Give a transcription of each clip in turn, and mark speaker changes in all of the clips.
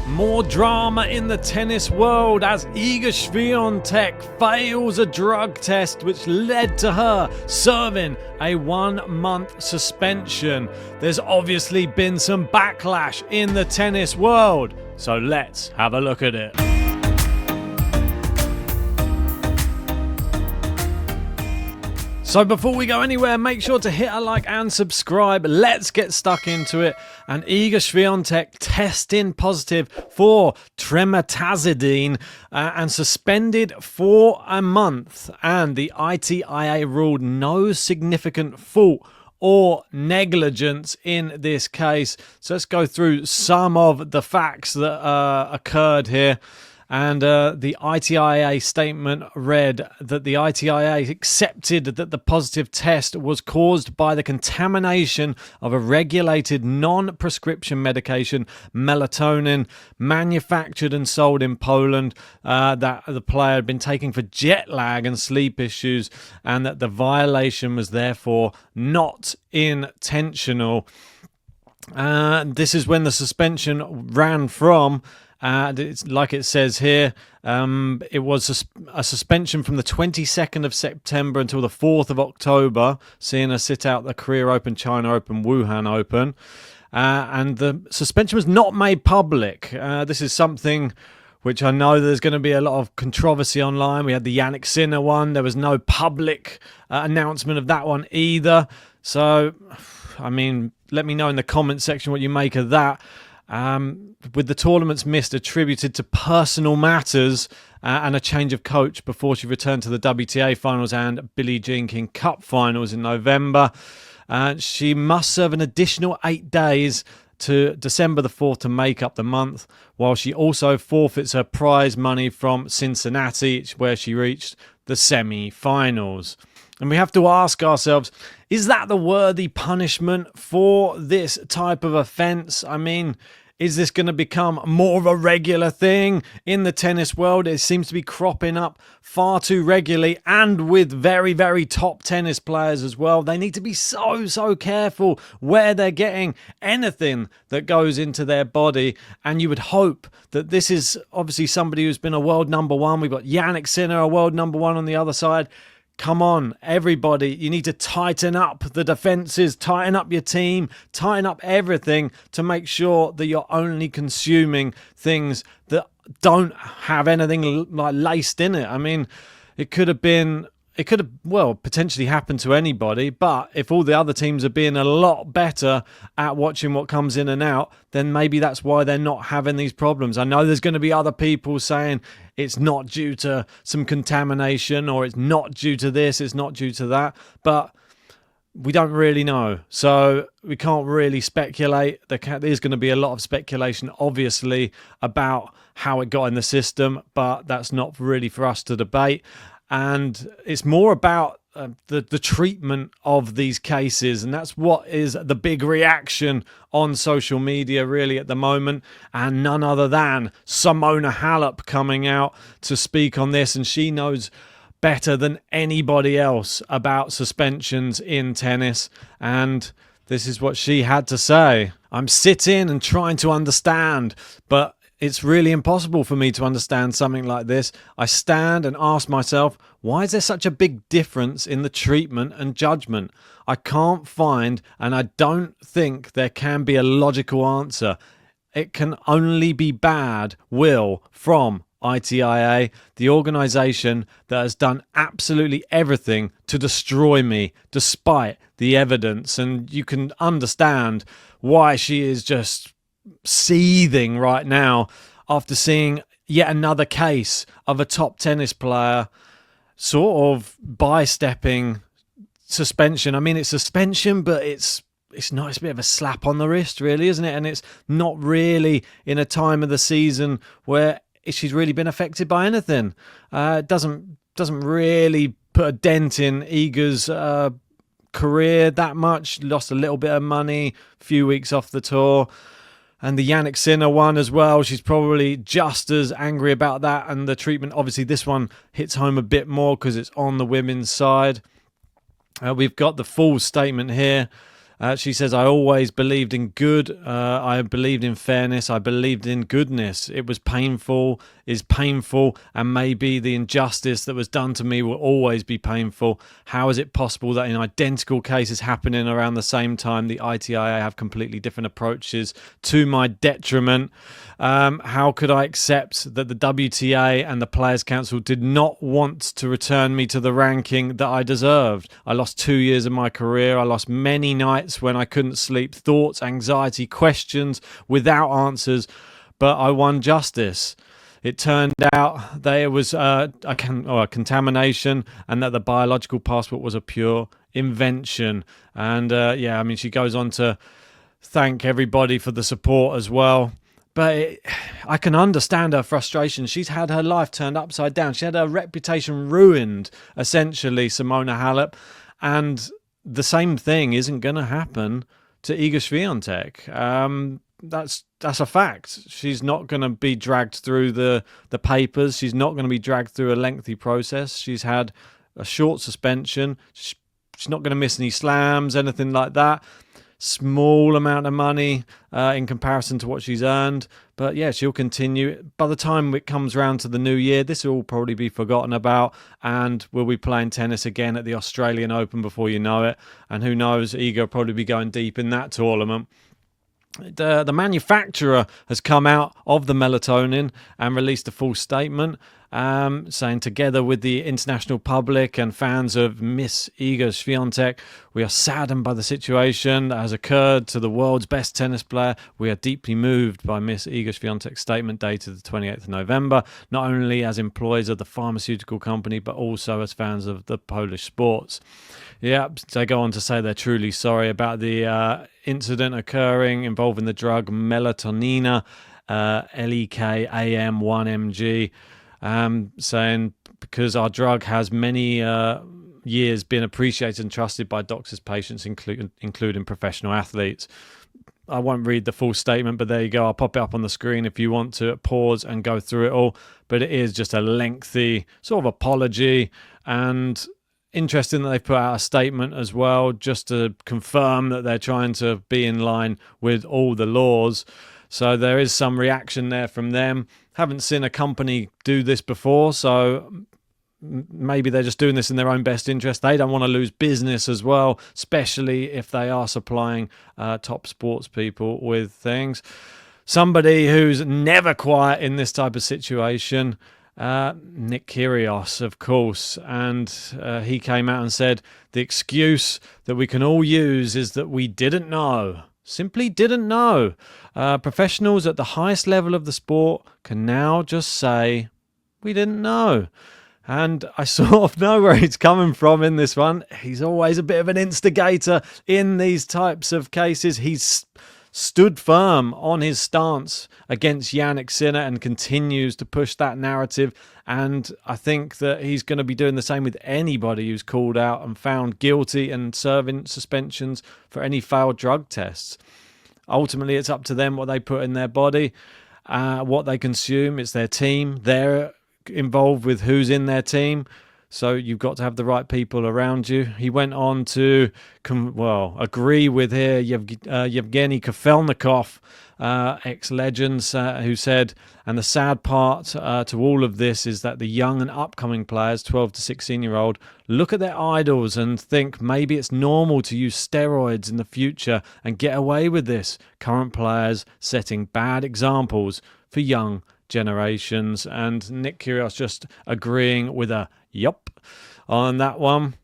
Speaker 1: More drama in the tennis world as Iga Swiatek fails a drug test which led to her serving a 1-month suspension. There's obviously been some backlash in the tennis world, so let's have a look at it. So before we go anywhere, make sure to hit a like and subscribe. Let's get stuck into it. And Iga Swiatek testing positive for tremetazidine and suspended for a month. And the ITIA ruled no significant fault or negligence in this case. So let's go through some of the facts that occurred here. And the ITIA statement read that the ITIA accepted that the positive test was caused by the contamination of a regulated non-prescription medication, melatonin, manufactured and sold in Poland, that the player had been taking for jet lag and sleep issues, and that the violation was therefore not intentional. This is when the suspension ran from. It's like it says here, it was a suspension from the 22nd of September until the 4th of October, seeing her sit out the Korea Open, China Open, Wuhan Open. And the suspension was not made public. This is something which I know there's going to be a lot of controversy online. We had the Jannik Sinner one. There was no public announcement of that one either. So, I mean, let me know in the comments section what you make of that. With the tournaments missed attributed to personal matters and a change of coach before she returned to the WTA finals and Billie Jean King Cup finals in November. She must serve an additional 8 days to December the 4th to make up the month, while she also forfeits her prize money from Cincinnati, where she reached the semi-finals. And we have to ask ourselves, is that the worthy punishment for this type of offence? I mean, is this going to become more of a regular thing in the tennis world? It seems to be cropping up far too regularly, and with very, very top tennis players as well. They need to be so careful where they're getting anything that goes into their body. And you would hope that this is obviously somebody who's been a world number one. We've got Jannik Sinner, a world number one on the other side. Come on, everybody, you need to tighten up the defences, tighten up your team, tighten up everything to make sure that you're only consuming things that don't have anything like laced in it. I mean, it could have, well, potentially happened to anybody, but if all the other teams are being a lot better at watching what comes in and out, then maybe that's why they're not having these problems. I know there's going to be other people saying it's not due to some contamination, or it's not due to this, it's not due to that, but we don't really know. So we can't really speculate. There's going to be a lot of speculation, obviously, about how it got in the system, but that's not really for us to debate. And it's more about the treatment of these cases, and that's what is the big reaction on social media really at the moment. And none other than Simona Halep coming out to speak on this, and she knows better than anybody else about suspensions in tennis. And this is what she had to say. I'm sitting and trying to understand, but it's really impossible for me to understand something like this. I stand and ask myself, why is there such a big difference in the treatment and judgment? I can't find, and I don't think there can be a logical answer. It can only be bad will from ITIA, the organisation that has done absolutely everything to destroy me despite the evidence. And you can understand why she is just seething right now after seeing yet another case of a top tennis player sort of by-stepping suspension. I mean, it's suspension, but it's not. It's a bit of a slap on the wrist, really, isn't it? And it's not really in a time of the season where she's really been affected by anything. It doesn't really put a dent in Iga's career that much. Lost a little bit of money, a few weeks off the tour. And the Jannik Sinner one as well, she's probably just as angry about that. And the treatment, obviously this one hits home a bit more because it's on the women's side. We've got the full statement here. She says, I always believed in good. I believed in fairness. I believed in goodness. It was painful, is painful, and maybe the injustice that was done to me will always be painful. How is it possible that in identical cases happening around the same time, the ITIA have completely different approaches to my detriment? How could I accept that the WTA and the Players' Council did not want to return me to the ranking that I deserved? I lost 2 years of my career. I lost many nights when I couldn't sleep, thoughts, anxiety, questions without answers, but I won justice. It turned out that it was a contamination and that the biological passport was a pure invention. And she goes on to thank everybody for the support as well. But I can understand her frustration. She's had her life turned upside down. She had her reputation ruined, essentially, Simona Halep. And the same thing isn't going to happen to Iga Swiatek. That's a fact. She's not going to be dragged through the papers. She's not going to be dragged through a lengthy process. She's had a short suspension. She's not going to miss any slams, anything like that. Small amount of money in comparison to what she's earned. But yeah, she'll continue. By the time it comes round to the new year, this will probably be forgotten about, and we'll be playing tennis again at the Australian Open before you know it. And who knows, Iga will probably be going deep in that tournament. The manufacturer has come out of the melatonin and released a full statement saying, together with the international public and fans of Miss Iga Swiatek, we are saddened by the situation that has occurred to the world's best tennis player. We are deeply moved by Miss Iga Swiatek's statement dated the 28th of November, not only as employees of the pharmaceutical company, but also as fans of the Polish sports. Yeah, they go on to say they're truly sorry about the incident occurring involving the drug melatonina, LEK-AM-1mg, saying because our drug has many years been appreciated and trusted by doctors, patients, including professional athletes. I won't read the full statement, but there you go. I'll pop it up on the screen if you want to pause and go through it all. But it is just a lengthy sort of apology, and interesting that they've put out a statement as well, just to confirm that they're trying to be in line with all the laws. So there is some reaction there from them. Haven't seen a company do this before, so maybe they're just doing this in their own best interest. They don't want to lose business as well, especially if they are supplying top sports people with things. Somebody who's never quiet in this type of situation, Nick Kyrgios, of course, and he came out and said the excuse that we can all use is that we didn't know. Simply didn't know. Professionals at the highest level of the sport can now just say, we didn't know. And I sort of know where he's coming from in this one. He's always a bit of an instigator in these types of cases. He's stood firm on his stance against Jannik Sinner and continues to push that narrative. And I think that he's going to be doing the same with anybody who's called out and found guilty and serving suspensions for any failed drug tests. Ultimately, it's up to them what they put in their body, what they consume. It's their team. They're involved with who's in their team. So you've got to have the right people around you. He went on to, agree with here Yevgeny Kafelnikov, ex-legends, who said, and the sad part to all of this is that the young and upcoming players, 12 to 16-year-old, look at their idols and think maybe it's normal to use steroids in the future and get away with this. Current players setting bad examples for young generations. And Nick Kyrgios just agreeing with a yup on that one.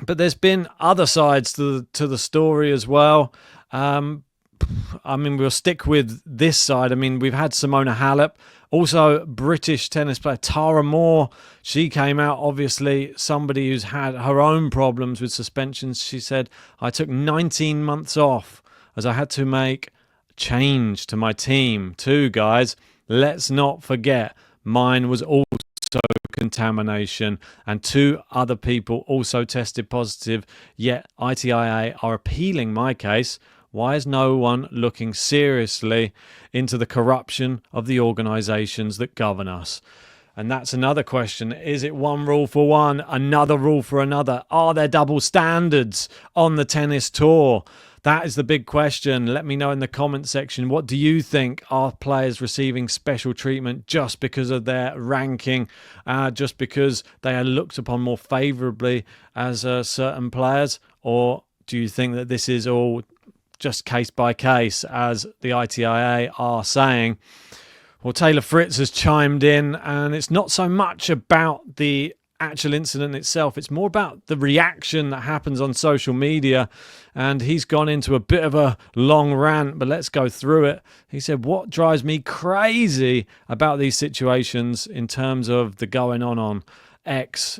Speaker 1: But there's been other sides to the story as well. We'll stick with this side. We've had Simona Halep, also British tennis player Tara Moore. She came out, obviously somebody who's had her own problems with suspensions. She said, I took 19 months off as I had to make change to my team too, guys. Let's not forget, mine was also contamination, and 2 other people also tested positive, yet ITIA are appealing my case. Why is no one looking seriously into the corruption of the organisations that govern us? And that's another question. Is it one rule for one, another rule for another? Are there double standards on the tennis tour? That is the big question. Let me know in the comment section. What do you think? Are players receiving special treatment just because of their ranking, just because they are looked upon more favourably as certain players? Or do you think that this is all just case by case, as the ITIA are saying? Well, Taylor Fritz has chimed in, and it's not so much about the actual incident itself. It's more about the reaction that happens on social media. And he's gone into a bit of a long rant, but let's go through it. He said, what drives me crazy about these situations in terms of the going on X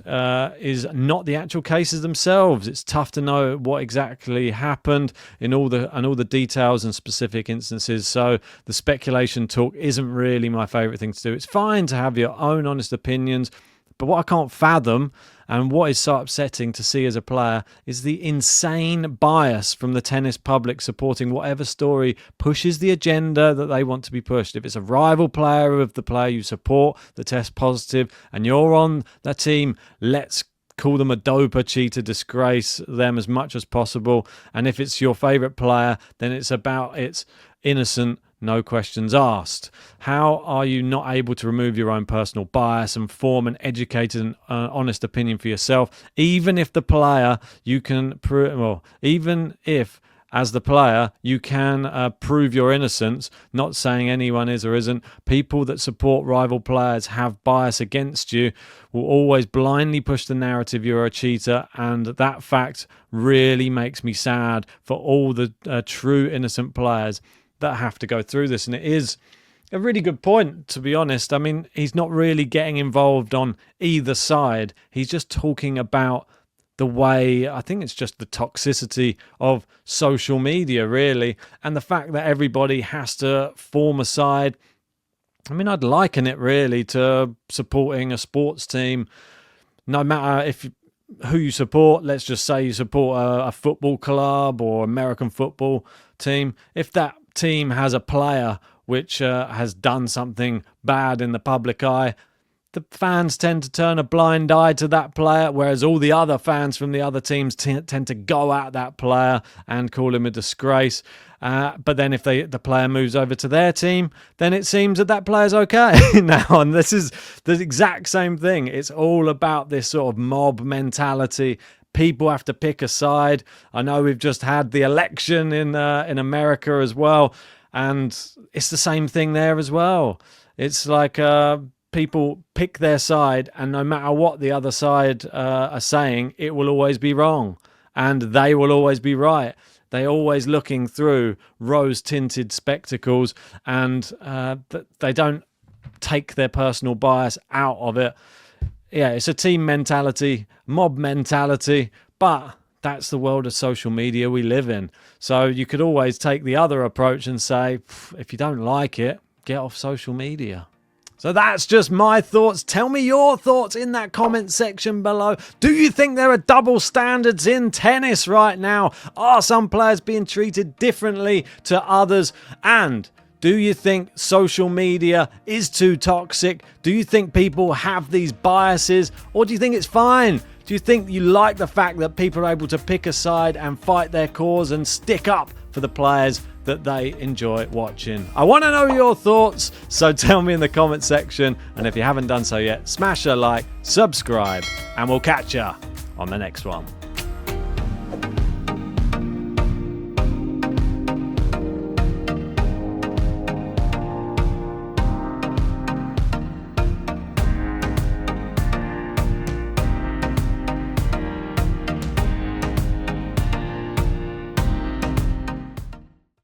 Speaker 1: is not the actual cases themselves. It's tough to know what exactly happened in all the details and specific instances. So the speculation talk isn't really my favorite thing to do. It's fine to have your own honest opinions, but what I can't fathom and what is so upsetting to see as a player is the insane bias from the tennis public supporting whatever story pushes the agenda that they want to be pushed. If it's a rival player of the player you support that tests positive and you're on the team, let's call them a doper, cheater, disgrace them as much as possible. And if it's your favourite player, then it's about it's innocent, no questions asked. How are you not able to remove your own personal bias and form an educated and honest opinion for yourself, even if the player you can even if as the player you can prove your innocence? Not saying anyone is or isn't. People that support rival players have bias against you, will always blindly push the narrative you're a cheater, and that fact really makes me sad for all the true innocent players that have to go through this. And it is a really good point, to be honest. I mean, he's not really getting involved on either side. He's just talking about the way, I think it's just the toxicity of social media, really, and the fact that everybody has to form a side. I mean, I'd liken it really to supporting a sports team. No matter who you support, let's just say you support a football club or American football team. If that team has a player which has done something bad in the public eye, the fans tend to turn a blind eye to that player, whereas all the other fans from the other teams tend to go at that player and call him a disgrace. But then if the player moves over to their team, then it seems that player's okay now. And this is the exact same thing. It's all about this sort of mob mentality. People have to pick a side. I know we've just had the election in America as well, and it's the same thing there as well. It's like people pick their side, and no matter what the other side are saying, it will always be wrong, and they will always be right. They're always looking through rose-tinted spectacles, and they don't take their personal bias out of it. Yeah, it's a team mentality, mob mentality, but that's the world of social media we live in. So you could always take the other approach and say, if you don't like it, get off social media. So that's just my thoughts. Tell me your thoughts in that comment section below. Do you think there are double standards in tennis right now? Are some players being treated differently to others? And do you think social media is too toxic? Do you think people have these biases? Or do you think it's fine? Do you think you like the fact that people are able to pick a side and fight their cause and stick up for the players that they enjoy watching? I want to know your thoughts, so tell me in the comment section. And if you haven't done so yet, smash a like, subscribe, and we'll catch ya on the next one.